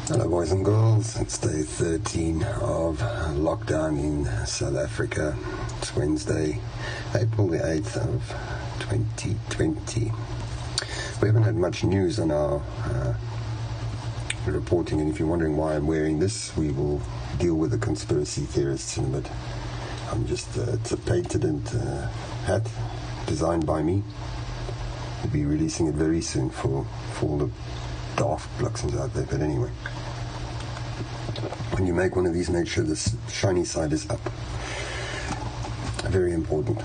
Hello boys and girls, it's day 13 of lockdown in South Africa. It's Wednesday, April the 8th of 2020. We haven't had much news on our reporting, and if you're wondering why I'm wearing this, we will deal with the conspiracy theorists in a bit. It's a patented hat designed by me. We'll be releasing it very soon for all the daft bluxens out there, but anyway. When you make one of these, make sure the shiny side is up. Very important.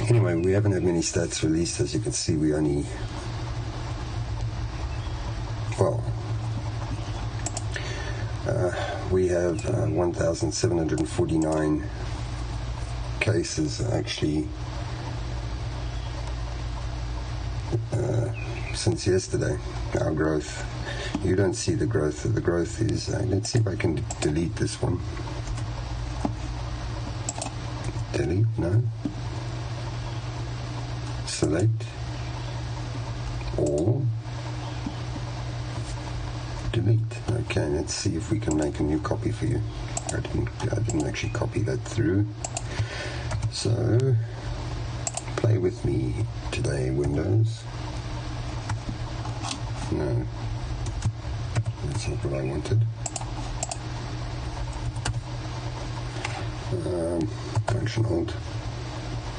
Anyway, we haven't had many stats released. As you can see, we only... we have 1,749 cases actually since yesterday. Our growth, you don't see the growth. The growth is, let's see if I can delete this one. Delete, no. Select all. Delete. Okay, let's see if we can make a new copy for you. I didn't actually copy that through. So, play with me today, Windows. No, that's not what I wanted. Function Alt,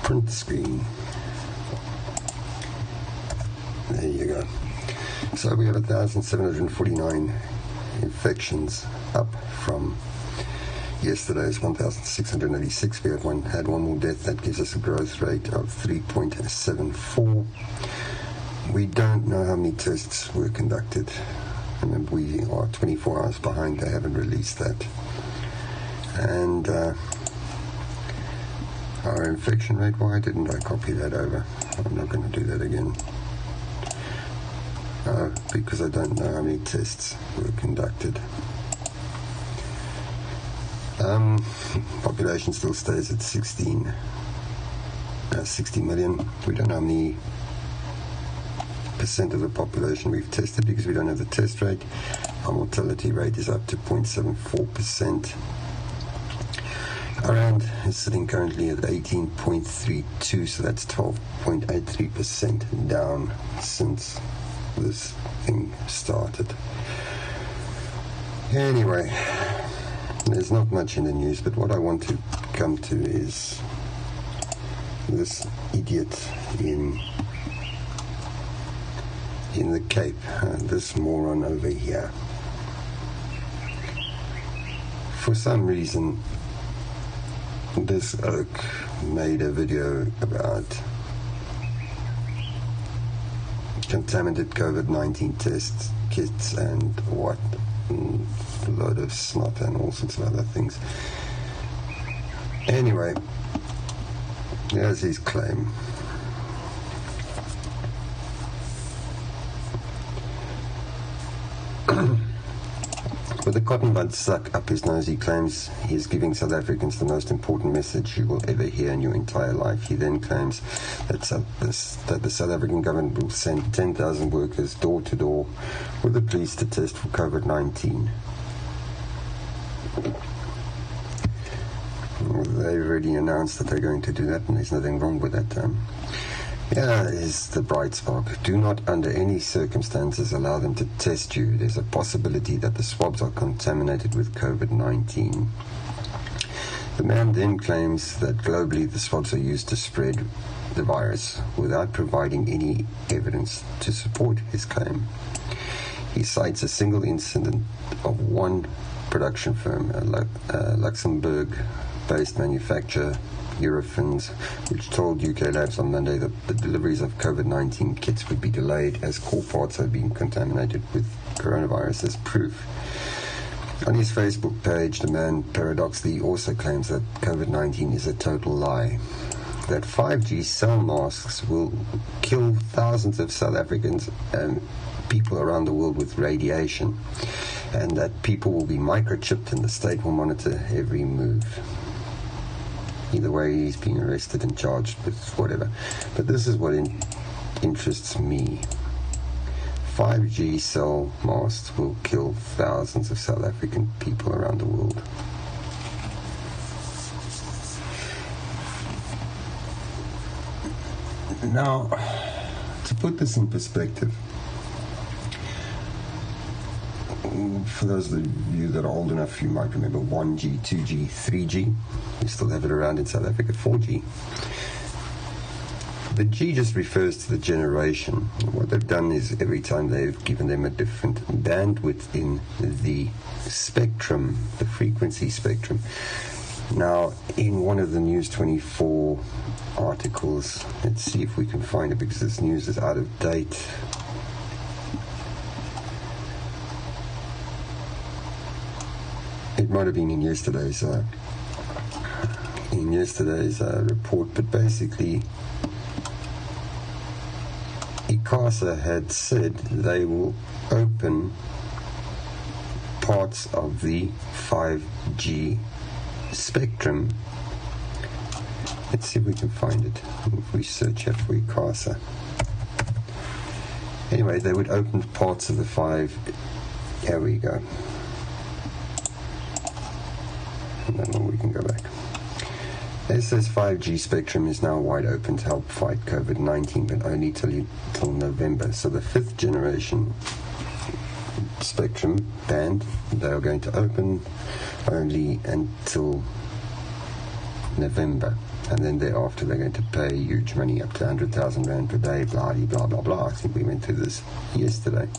print screen. There you go. So we have 1,749 infections, up from yesterday's 1,686. We had one more death. That gives us a growth rate of 3.74. We don't know how many tests were conducted. Remember, we are 24 hours behind. They haven't released that. And our infection rate, why didn't I copy that over? I'm not going to do that again. Because I don't know how many tests were conducted. Population still stays at 60 million. We don't know how many percent of the population we've tested because we don't have the test rate. Our mortality rate is up to 0.74%. Our rand is sitting currently at 18.32, so that's 12.83% down since this thing started. Anyway, there's not much in the news, but what I want to come to is this idiot in the Cape, this moron over here. For some reason, this oak made a video about contaminated COVID-19 test kits and a load of snot and all sorts of other things. Anyway, here's his claim. With a cotton bud stuck up his nose, he claims he is giving South Africans the most important message you will ever hear in your entire life. He then claims that the South African government will send 10,000 workers door to door with the police to test for COVID-19. They've already announced that they're going to do that, and there's nothing wrong with that. Here is the bright spark. Do not under any circumstances allow them to test you. There's a possibility that the swabs are contaminated with COVID-19. The man then claims that globally the swabs are used to spread the virus without providing any evidence to support his claim. He cites a single incident of one production firm, a Luxembourg-based manufacturer, Eurofins, which told UK labs on Monday that the deliveries of COVID-19 kits would be delayed as core parts had been contaminated with coronavirus as proof. On his Facebook page, the man paradoxically also claims that COVID-19 is a total lie, that 5G cell masks will kill thousands of South Africans and people around the world with radiation, and that people will be microchipped and the state will monitor every move. Either way, he's being arrested and charged with whatever. But this is what interests me. 5G cell masts will kill thousands of South African people around the world. Now, to put this in perspective, for those of you that are old enough, you might remember 1G, 2G, 3G. We still have it around in South Africa, 4G. The G just refers to the generation. What they've done is every time they've given them a different bandwidth in the spectrum, the frequency spectrum. Now, in one of the News 24 articles, let's see if we can find it because this news is out of date. It might have been in yesterday's report, but basically ICASA had said they will open parts of the 5G spectrum. Let's see if we can find it. If we search here for ICASA. Anyway, they would open parts of the 5. Here we go. And then we can go back. It says 5G spectrum is now wide open to help fight COVID-19, but only till November. So the 5th generation spectrum band, they are going to open only until November. And then thereafter they're going to pay huge money, up to 100,000 rand per day, blah, blah, blah, blah. I think we went through this yesterday.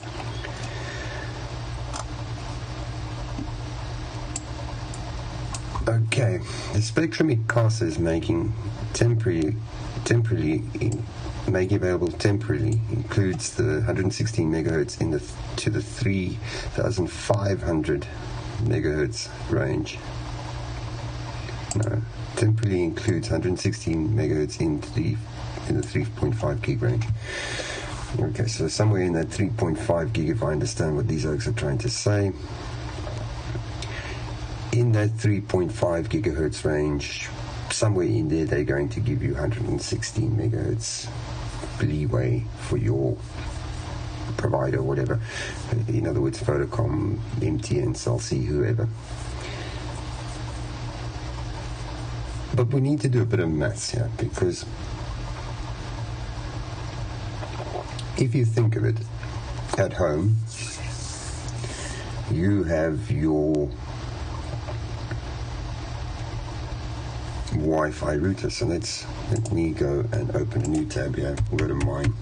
Okay, the spectrum ICASA is making making available temporarily includes the 116 megahertz to the 3,500 megahertz range. No, temporarily includes 116 megahertz in the 3.5 gig range. Okay, so somewhere in that 3.5 gig, if I understand what these oaks are trying to say. In that 3.5 gigahertz range, somewhere in there, they're going to give you 116 megahertz leeway for your provider, whatever. In other words, Vodacom, MTN, Cell C, whoever. But we need to do a bit of maths here, because if you think of it, at home, you have your Wi-Fi router. So let me go and open a new tab here. We'll go to mine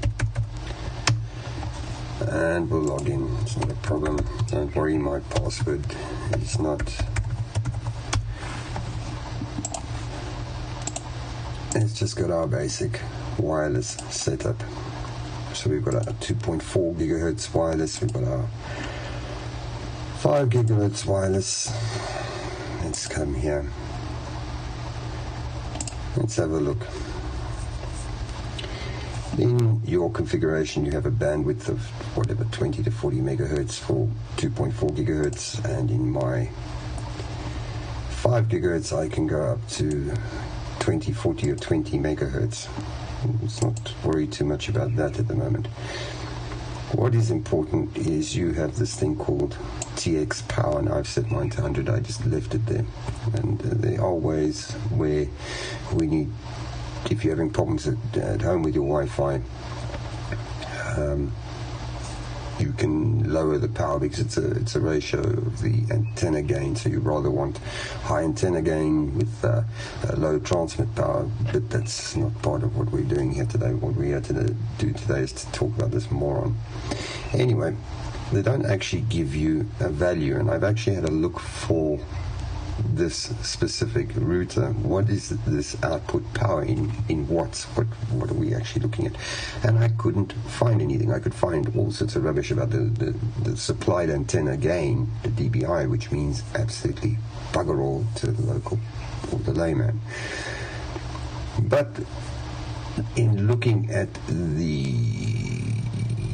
and we'll log in. It's not a problem. Don't worry, my password is not. Let's just got our basic wireless setup. So we've got a 2.4 gigahertz wireless. We've got our 5 gigahertz wireless. Let's come here. Let's have a look. In your configuration, you have a bandwidth of whatever, 20 to 40 megahertz for 2.4 gigahertz, and in my 5 gigahertz, I can go up to 20, 40, or 20 megahertz. Let's not worry too much about that at the moment. What is important is you have this thing called TX power, and I've set mine to 100. I just left it there. And there are ways where we need, if you're having problems at home with your Wi-Fi, you can lower the power because it's a ratio of the antenna gain. So you rather want high antenna gain with low transmit power, but that's not part of what we're doing here today. What we have to do today is to talk about this more on. Anyway, they don't actually give you a value, and I've actually had a look for this specific router. What is this output power in watts? What are we actually looking at? And I couldn't find anything. I could find all sorts of rubbish about the supplied antenna gain, the dBi, which means absolutely bugger all to the local or the layman. But in looking at the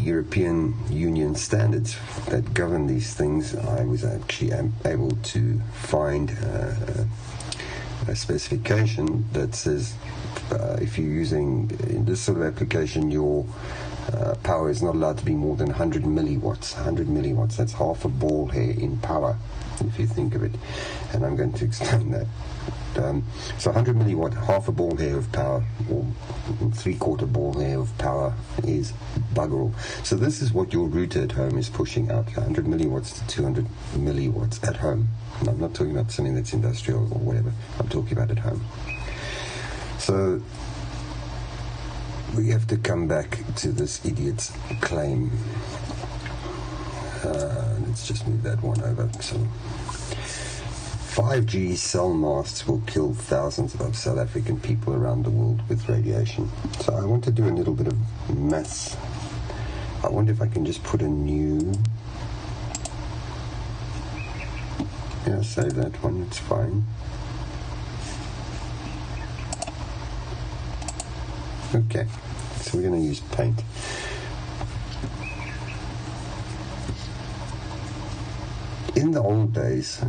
European Union standards that govern these things, I was actually able to find a specification that says if you're using in this sort of application, your power is not allowed to be more than 100 milliwatts. 100 milliwatts, that's half a ball hair in power, if you think of it. And I'm going to explain that. So 100 milliwatt, half a ball hair of power, or 3/4 ball hair of power is bugger all. So this is what your router at home is pushing out, 100 milliwatts to 200 milliwatts at home. And I'm not talking about something that's industrial or whatever. I'm talking about at home. So we have to come back to this idiot's claim. Let's just move that one over. So 5G cell masts will kill thousands of South African people around the world with radiation. So I want to do a little bit of maths. I wonder if I can just put a new... Yeah, save that one, it's fine. Okay, so we're going to use paint. In the old days,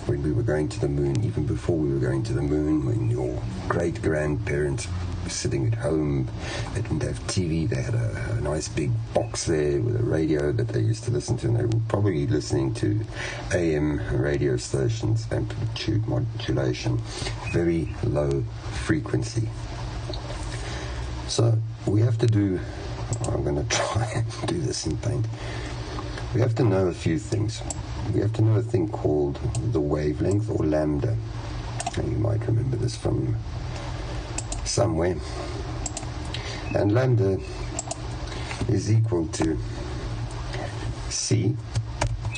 when we were going to the moon, even before we were going to the moon, when your great-grandparents were sitting at home, they didn't have TV, they had a nice big box there with a radio that they used to listen to, and they were probably listening to AM radio stations, amplitude modulation, very low frequency. So we have to do, I'm going to try and do this in paint. We have to know a few things. We have to know a thing called the wavelength, or lambda. And you might remember this from somewhere. And lambda is equal to c,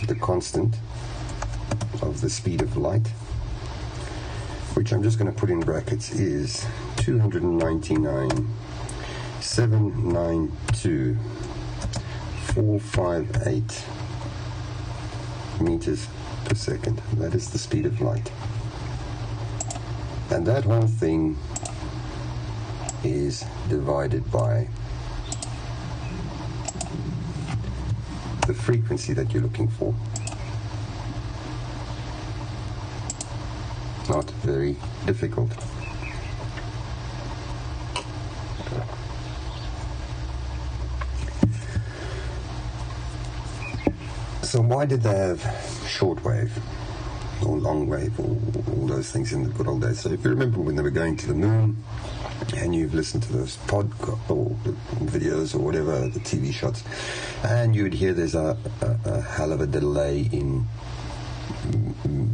the constant of the speed of light, which I'm just going to put in brackets, is 299,792,458 meters per second. That is the speed of light. And that whole thing is divided by the frequency that you're looking for. Not very difficult. So why did they have shortwave or long wave or all those things in the good old days? So if you remember when they were going to the moon, and you've listened to those podcasts or the videos or whatever, the TV shots, and you would hear there's a hell of a delay in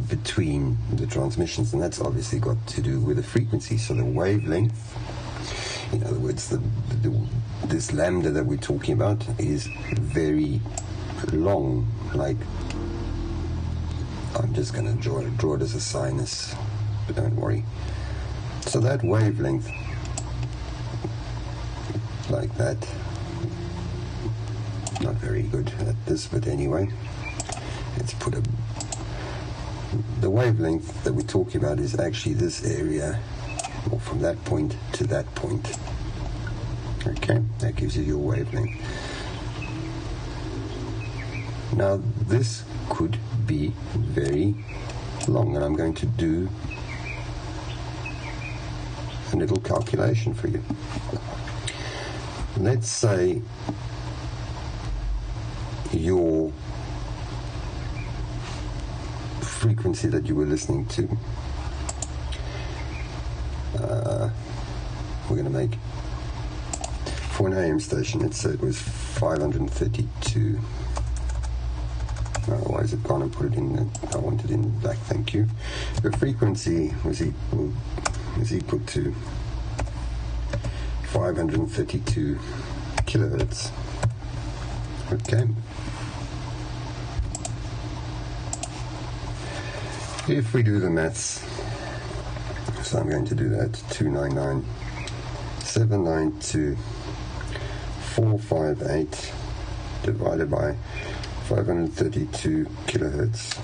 between the transmissions, and that's obviously got to do with the frequency. So the wavelength, in other words, this lambda that we're talking about is very long. Like, I'm just going to draw it as a sinus, but don't worry. So that wavelength, like that, not very good at this, but anyway, let's put the wavelength that we're talking about is actually this area, or from that point to that point. Okay, that gives you your wavelength. Now this could be very long, and I'm going to do a little calculation for you. Let's say your frequency that you were listening to, we're going to make, for an AM station, let's say it was 532. Otherwise it gone and put it in, I want it in black, thank you. The frequency was equal to 532 kilohertz. Okay. If we do the maths, so I'm going to do that, 299,792,458 divided by 532 kilohertz.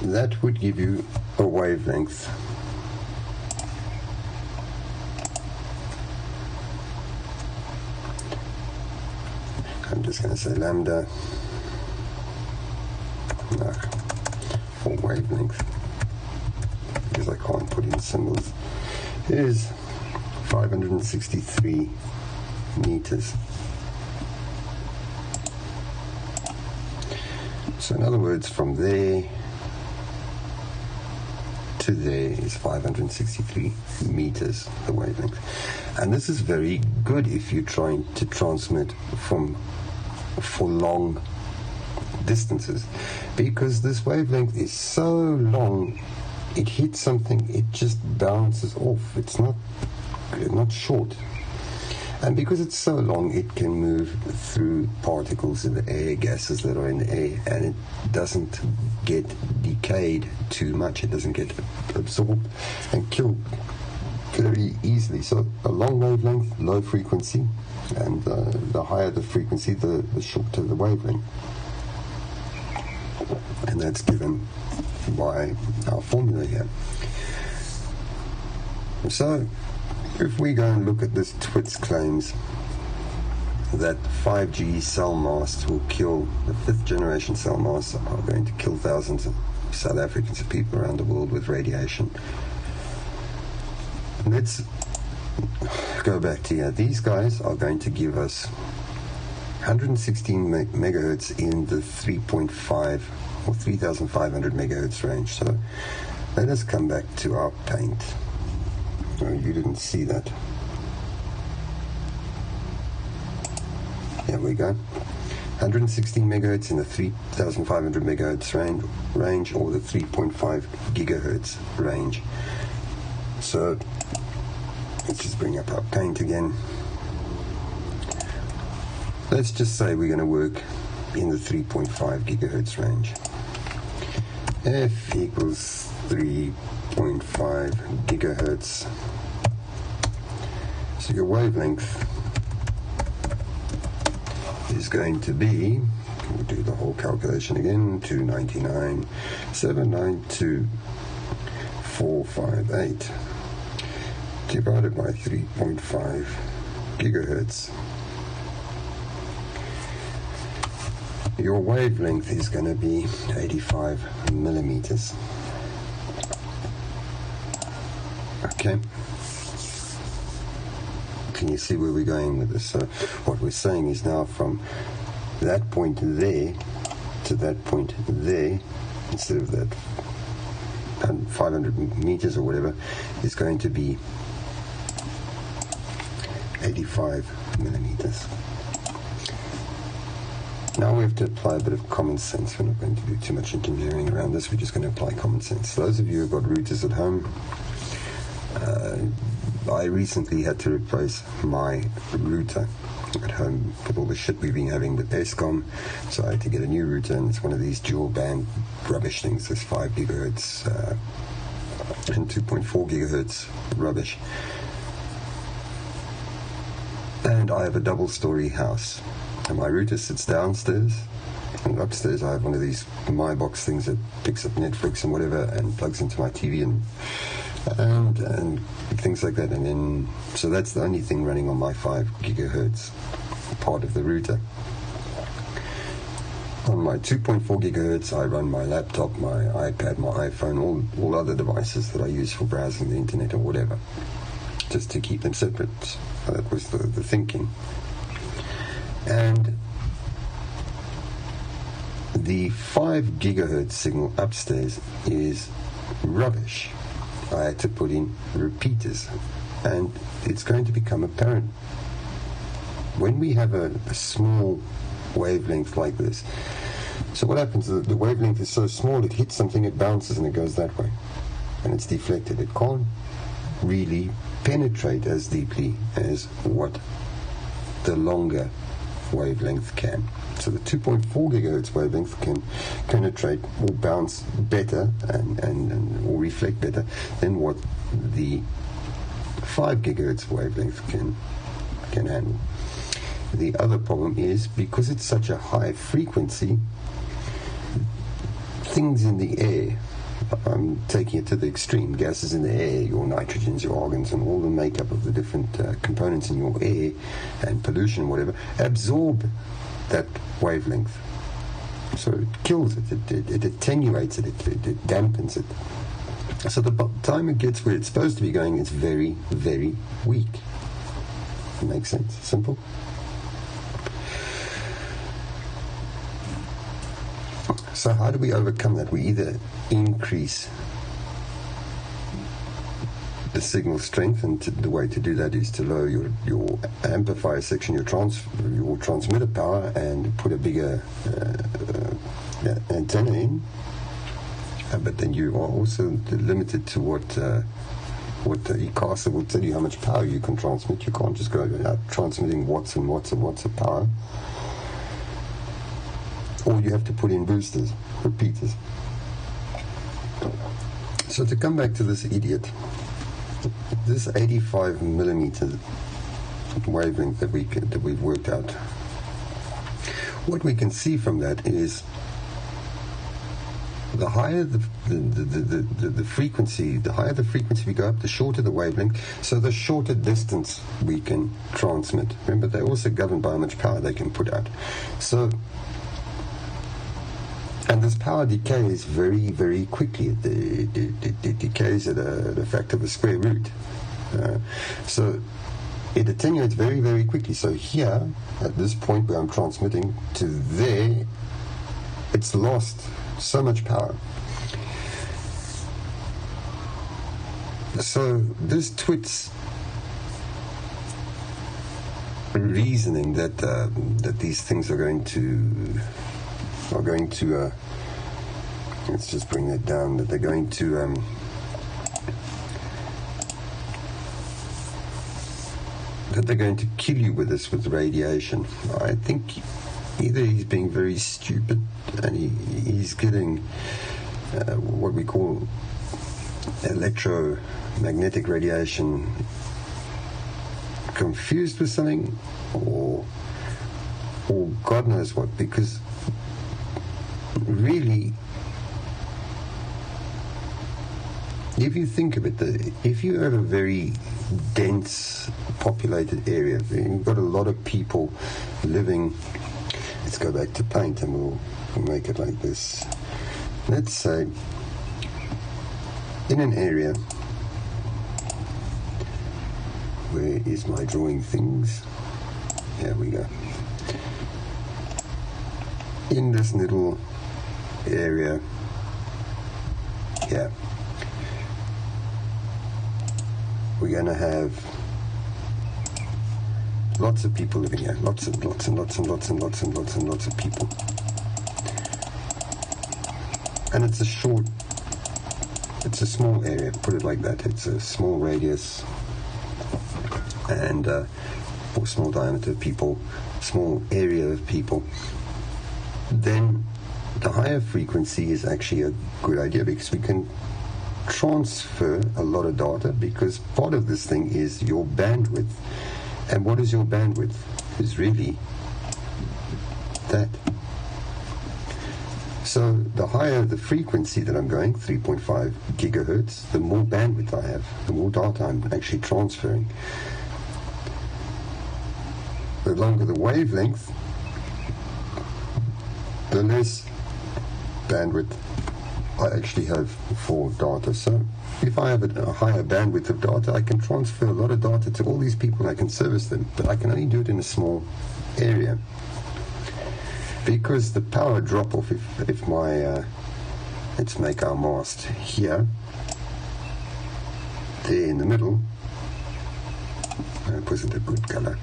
That would give you a wavelength I'm just going to say lambda or wavelength, because I can't put in symbols, is 563 meters. So in other words, from there to there is 563 meters, the wavelength. And this is very good if you're trying to transmit for long distances, because this wavelength is so long, it hits something, it just bounces off. It's not short. And because it's so long, it can move through particles in the air, gases that are in the air, and it doesn't get decayed too much. It doesn't get absorbed and killed very easily. So a long wavelength, low frequency, and the higher the frequency, the shorter the wavelength. And that's given by our formula here. So if we go and look at this TWIT's claims that 5G cell masts will kill, the 5th generation cell masts are going to kill thousands of South Africans and people around the world with radiation. Let's go back to here. These guys are going to give us 116 megahertz in the 3.5 or 3,500 megahertz range. So let us come back to our paint. Oh, you didn't see that. There we go. 116 megahertz in the 3,500 megahertz range or the 3.5 gigahertz range. So let's just bring up our paint again. Let's just say we're going to work in the 3.5 gigahertz range. F equals 3.5 gigahertz. So your wavelength is going to be, we'll do the whole calculation again, 299,792,458 divided by 3.5 gigahertz. Your wavelength is going to be 85 millimeters. Okay. Can you see where we're going with this? So what we're saying is now from that point there to that point there, instead of that 500 meters or whatever, is going to be 85 millimeters. Now we have to apply a bit of common sense. We're not going to do too much engineering around this. We're just going to apply common sense. Those of you who've got routers at home, I recently had to replace my router at home with all the shit we've been having with Eskom. So I had to get a new router, and it's one of these dual band rubbish things. There's 5 gigahertz and 2.4 gigahertz rubbish. And I have a double-story house. And my router sits downstairs, and upstairs I have one of these MyBox things that picks up Netflix and whatever and plugs into my TV and things like that. And then, so that's the only thing running on my 5 gigahertz part of the router. On my 2.4 gigahertz, I run my laptop, my iPad, my iPhone, all other devices that I use for browsing the internet or whatever, just to keep them separate. So that was the thinking. And the 5 gigahertz signal upstairs is rubbish. I had to put in repeaters, and it's going to become apparent when we have a small wavelength like this. So what happens is the wavelength is so small, it hits something, it bounces, and it goes that way, and it's deflected. It can't really penetrate as deeply as what the longer wavelength can. So the 2.4 gigahertz wavelength can penetrate or bounce better and or reflect better than what the 5 gigahertz wavelength can handle. The other problem is, because it's such a high frequency, things in the air, I'm taking it to the extreme, gases in the air, your nitrogens, your argons, and all the makeup of the different components in your air and pollution, whatever, absorb that wavelength. So it kills it, it attenuates it, it dampens it. So the time it gets where it's supposed to be going, it's very, very weak. Makes sense? Simple? So how do we overcome that? We either increase the signal strength, and the way to do that is to lower your amplifier section, your transmitter power, and put a bigger antenna in. But then you are also limited to what the eCaster will tell you how much power you can transmit. You can't just go out transmitting watts and watts and watts of power. Or you have to put in boosters, repeaters. So to come back to this idiot, this 85 millimeter wavelength that we've worked out, what we can see from that is the higher the frequency, the higher the frequency we go up, the shorter the wavelength, so the shorter distance we can transmit. Remember, they're also governed by how much power they can put out. So, and this power decays very, very quickly. It decays at a factor of a square root. So it attenuates very, very quickly. So here, at this point where I'm transmitting to there, it's lost so much power. So this twits reasoning that these things are going to let's just bring that down, that they're going to kill you with this, with radiation. I think either he's being very stupid and he's getting what we call electromagnetic radiation confused with something, or God knows what, because really, if you think of it, if you have a very dense populated area, you've got a lot of people living. Let's go back to paint and we'll make it like this. Let's say in an area, where is my drawing things? Here we go. In this little area here, we're going to have lots of people living here, lots of people, and it's a small area, put it like that. It's a small radius and or small diameter of people, small area of people. Then the higher frequency is actually a good idea, because we can transfer a lot of data, because part of this thing is your bandwidth. And what is your bandwidth? Is really that. So the higher the frequency that I'm going, 3.5 gigahertz, the more bandwidth I have, the more data I'm actually transferring. The longer the wavelength, the less bandwidth I actually have for data. So if I have a higher bandwidth of data, I can transfer a lot of data to all these people and I can service them, but I can only do it in a small area, because the power drop off, if my let's make our mast here, there in the middle, that wasn't a good color.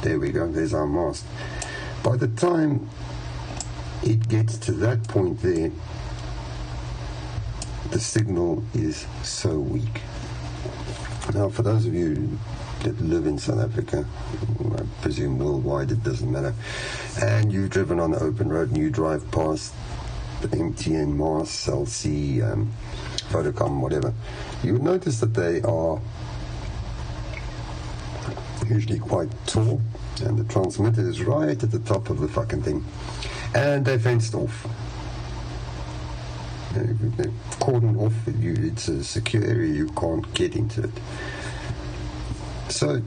There we go, there's our mast. By the time it gets to that point there, the signal is so weak. Now, for those of you that live in South Africa, I presume worldwide, it doesn't matter, and you've driven on the open road and you drive past the MTN, Mars, Cell C, Vodacom, whatever, you would notice that they are usually quite tall, and the transmitter is right at the top of the fucking thing, and they're fenced off. They're cordoned off. It's a secure area, you can't get into it. So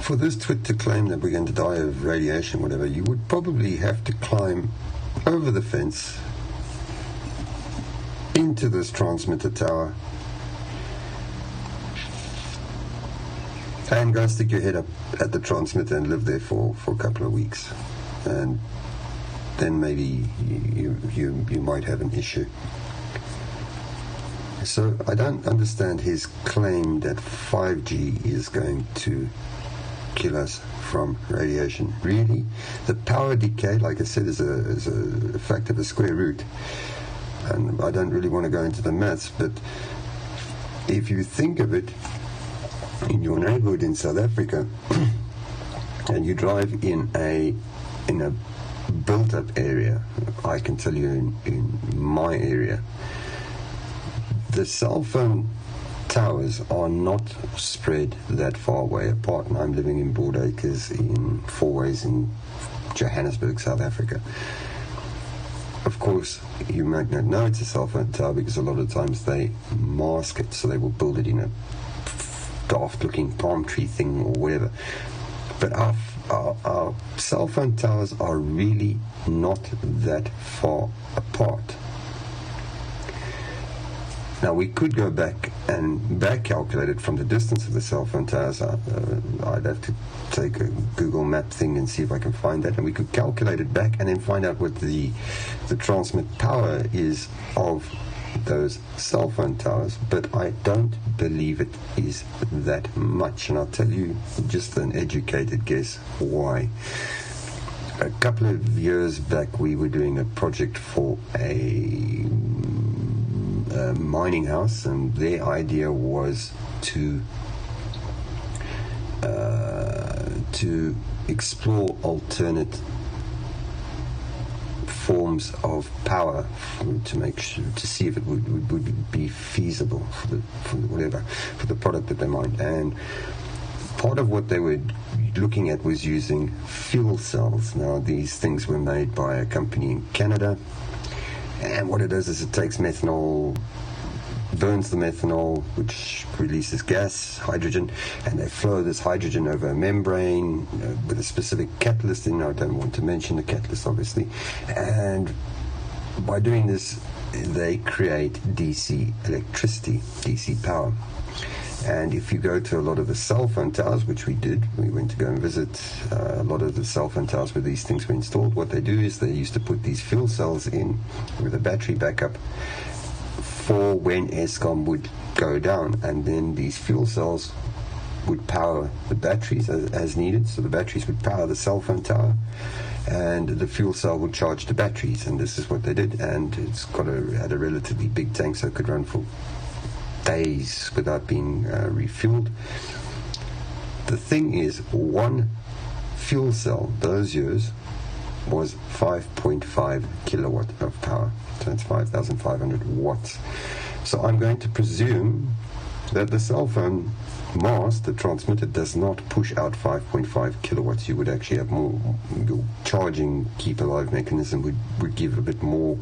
for this twit to claim that we're going to die of radiation, whatever, you would probably have to climb over the fence into this transmitter tower and go stick your head up at the transmitter and live there for a couple of weeks, and then maybe you might have an issue. So I don't understand his claim that 5G is going to kill us from radiation. Really, the power decay, like I said, is a factor of the square root, and I don't really want to go into the maths, but if you think of it, in your neighborhood in South Africa, and you drive in a built-up area, I can tell you in my area, the cell phone towers are not spread that far away apart, and I'm living in Broadacres in Fourways in Johannesburg, South Africa. Of course, you might not know it's a cell phone tower because a lot of times they mask it, so they will build it in a daft-looking palm tree thing or whatever. But our cell phone towers are really not that far apart. Now, we could go back and back-calculate it from the distance of the cell phone towers. I'd have to take a Google map thing and see if I can find that. And we could calculate it back and then find out what the transmit power is of those cell phone towers. But I don't believe it is that much. And I'll tell you just an educated guess why. A couple of years back, we were doing a project for a mining house, and their idea was to explore alternate forms of power to see if it would be feasible for the product that they mined. And part of what they were looking at was using fuel cells. Now, these things were made by a company in Canada, and what it does is it takes methanol, burns the methanol, which releases gas, hydrogen, and they flow this hydrogen over a membrane with a specific catalyst in. I don't want to mention the catalyst, obviously. And by doing this, they create DC electricity, DC power. And if you go to a lot of the cell phone towers, which we did, we went to go and visit a lot of the cell phone towers where these things were installed. What they do is they used to put these fuel cells in with a battery backup for when Eskom would go down, and then these fuel cells would power the batteries as needed. So the batteries would power the cell phone tower, and the fuel cell would charge the batteries. And this is what they did, and it's had a relatively big tank, so it could run for days without being refueled. The thing is, one fuel cell those years was 5.5 kilowatt of power. So it's 5,500 watts. So I'm going to presume that the cell phone mast, the transmitter, does not push out 5.5 kilowatts. You would actually have more. Your charging keep alive mechanism would give a bit more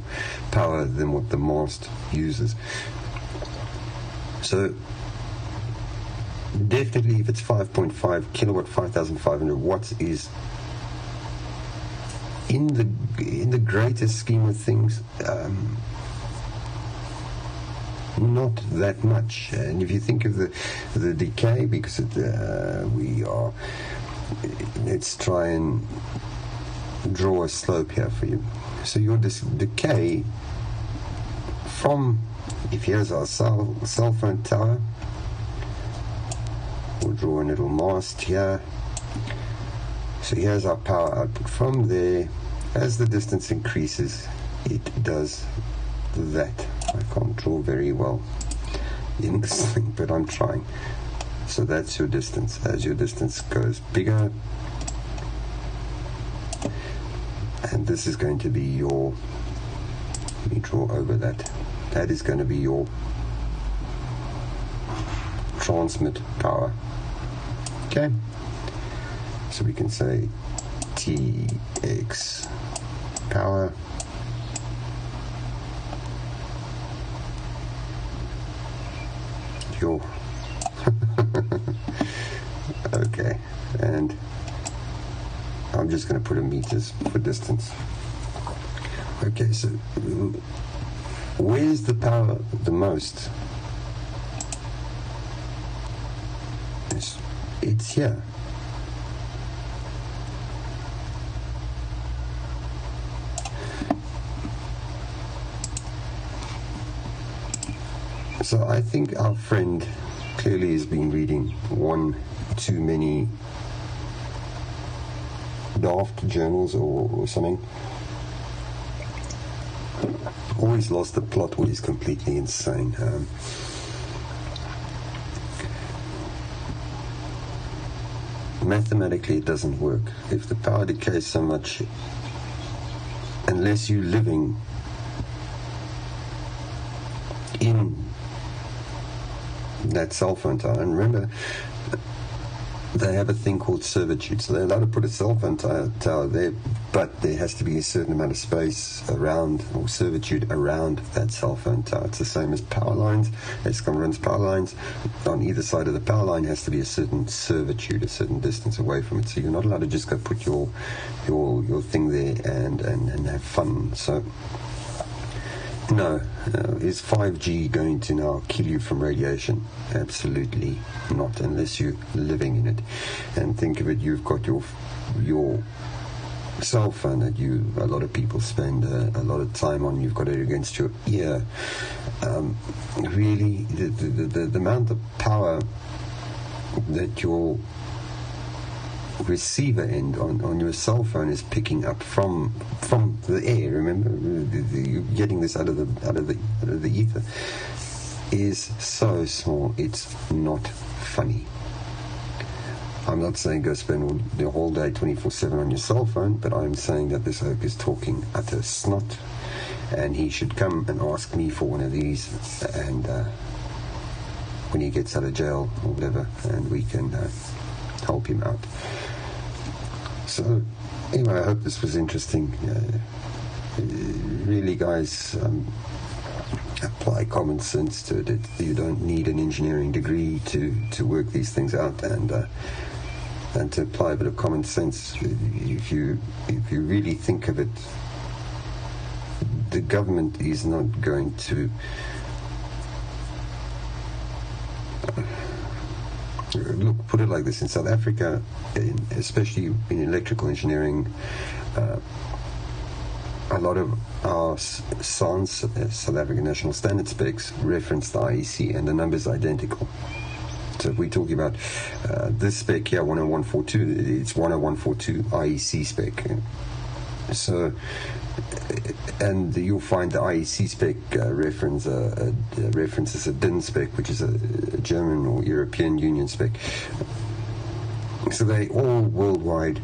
power than what the mast uses. So definitely, if it's 5.5 kilowatt, 5,500 watts is in the greatest scheme of things not that much. And if you think of the decay, because let's try and draw a slope here for you. So your decay from, if here's our cell phone tower, we'll draw a little mast here. So here's our power output. From there, as the distance increases, it does that. I can't draw very well in this thing, but I'm trying. So that's your distance. As your distance goes bigger, and this is going to be your, let me draw over that. That is going to be your transmit power. Okay? So we can say TX power your okay, and and I'm just going to put in meters for distance. Okay, so where's the power the most? It's here. So I think our friend clearly has been reading one too many daft journals or something. Always lost the plot, or he's completely insane. Mathematically it doesn't work. If the power decays so much, unless you're living in that cell phone tower, and remember, they have a thing called servitude, so they're allowed to put a cell phone tower there, but there has to be a certain amount of space around, or servitude around that cell phone tower. It's the same as power lines. Eskom runs power lines. On either side of the power line has to be a certain servitude, a certain distance away from it. So you're not allowed to just go put your thing there and have fun. So no, is 5G going to now kill you from radiation? Absolutely not, unless you're living in it. And think of it, you've got your cell phone that a lot of people spend a lot of time on. You've got it against your ear. Really, the amount of power that your receiver end on your cell phone is picking up from the air. Remember, you're getting this out of the ether, is so small. It's not funny. I'm not saying go spend the whole day 24/7 on your cell phone, but I'm saying that this oak is talking utter snot, and he should come and ask me for one of these, and when he gets out of jail or whatever, and we can help him out. So anyway, I hope this was interesting. Really, guys, apply common sense to it. You don't need an engineering degree to work these things out, and to apply a bit of common sense. If you really think of it, the government is not going to look, put it like this. In South Africa, especially in electrical engineering, a lot of our SANS, South African National Standard specs, reference the IEC, and the numbers are identical. So if we're talking about this spec here, 10142, it's 10142 IEC spec. So, and you'll find the IEC spec references a DIN spec, which is a German or European Union spec. So they all worldwide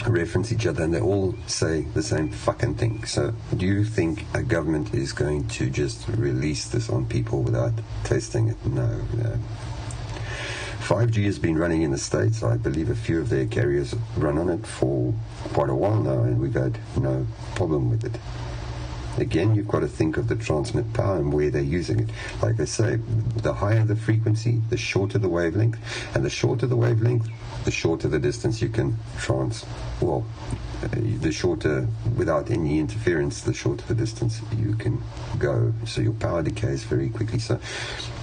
reference each other, and they all say the same fucking thing. So do you think a government is going to just release this on people without testing it? No. 5G has been running in the States. I believe a few of their carriers run on it for quite a while now, and we've had no problem with it. Again, you've got to think of the transmit power and where they're using it. Like I say, the higher the frequency, the shorter the wavelength, and the shorter the wavelength, the shorter the distance you can the shorter, without any interference, the shorter the distance you can go. So your power decays very quickly. So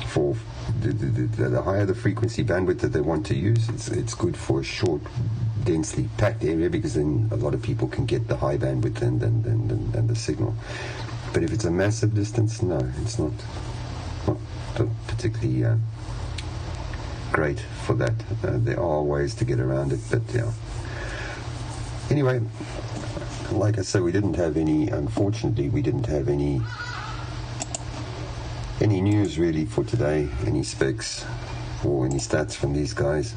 for the higher the frequency bandwidth that they want to use, it's good for a short, densely packed area, because then a lot of people can get the high bandwidth and the signal. But if it's a massive distance, no, it's not particularly great for that. There are ways to get around it, but yeah. Anyway, like I said, unfortunately, we didn't have any news really for today, any specs or any stats from these guys.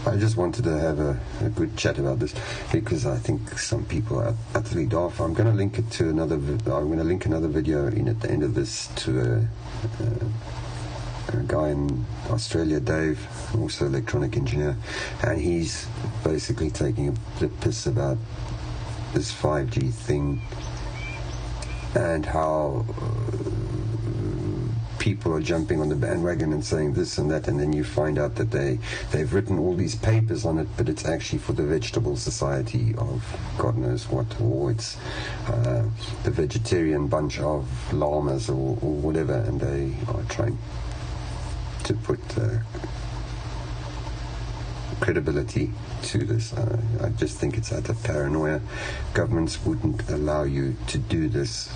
I just wanted to have a good chat about this, because I think some people are utterly daft. I'm going to link it to another video at the end of this to a guy in Australia, Dave, also electronic engineer, and he's basically taking the piss about this 5G thing and how people are jumping on the bandwagon and saying this and that, and then you find out that they've written all these papers on it, but it's actually for the Vegetable Society of God knows what, or it's the vegetarian bunch of llamas or whatever, and they are trying to put credibility to this. I just think it's out of paranoia. Governments wouldn't allow you to do this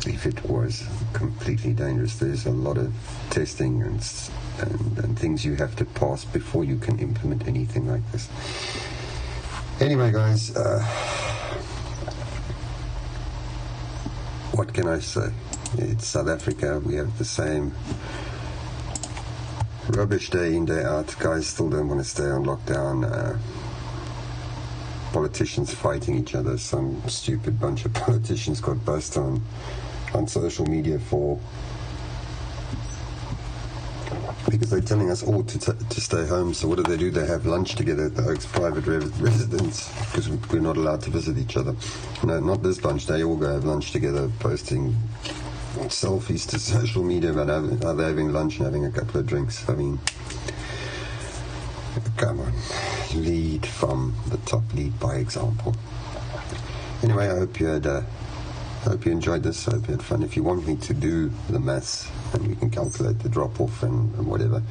if it was completely dangerous. There's a lot of testing and things you have to pass before you can implement anything like this. Anyway, guys, what can I say? It's South Africa. We have the same rubbish day in, day out. Guys still don't want to stay on lockdown. Politicians fighting each other. Some stupid bunch of politicians got bussed on social media because they're telling us all to stay home. So what do? They have lunch together at the Oaks private residence because we're not allowed to visit each other. No, not this bunch. They all go have lunch together, posting selfies to social media about how they're having lunch and having a couple of drinks. I mean, come on, lead from the top, lead by example. Anyway, I hope you enjoyed this. I hope you had fun. If you want me to do the maths and we can calculate the drop-off and whatever,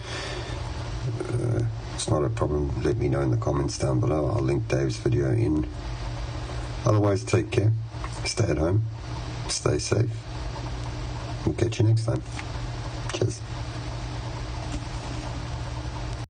it's not a problem. Let me know in the comments down below. I'll link Dave's video in. Otherwise, take care. Stay at home. Stay safe. We'll catch you next time.